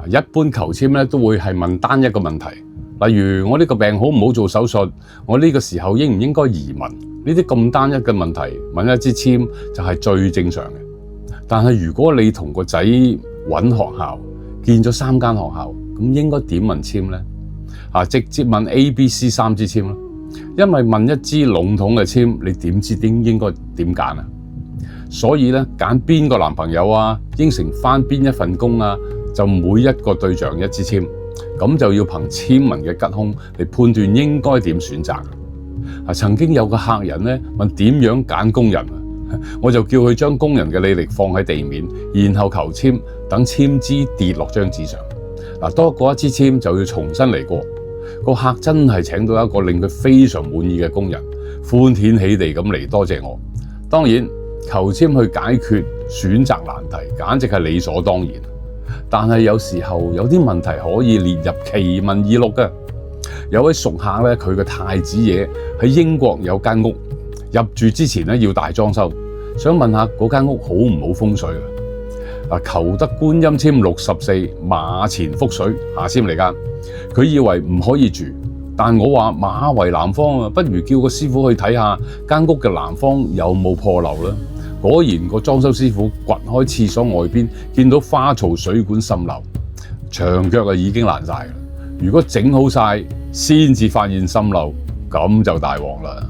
一般求簽咧都會係問單一個問題，例如我呢個病好唔好做手術，我呢個時候應唔應該移民？呢啲咁單一嘅問題問一支簽就係最正常嘅。但係如果你同個仔揾學校，見咗3間學校，咁應該點問簽呢？直接問 A、B、C 3支簽啦，因為問一支籠統嘅簽，你點知應該點揀啊？所以咧揀邊個男朋友啊，應承返邊一份工啊，就每一個對象一支簽，咁就要憑簽文嘅吉凶嚟判斷應該點選擇。曾經有個客人咧問點樣揀工人，我就叫佢將工人嘅履歷放喺地面，然後求簽，等簽支跌落張紙上。多過一支簽就要重新嚟過。個客真係請到一個令佢非常滿意嘅工人，歡天喜地咁嚟多謝我。當然求簽去解決選擇難題，簡直係理所當然。但係有時候有啲問題可以列入奇聞異錄嘅。有位熟客咧，佢嘅太子爺喺英國有間屋，入住之前咧要大裝修，想問下嗰間屋好唔好風水啊？求得觀音簽64馬前覆水下簽嚟㗎，佢以為唔可以住，但我話馬為南方啊，不如叫個師傅去睇下間屋嘅南方有冇破漏啦。果然個裝修師傅掘開廁所外邊，見到花槽水管滲漏，牆腳已經爛晒。如果整好晒先至發現滲漏，咁就大鑊啦。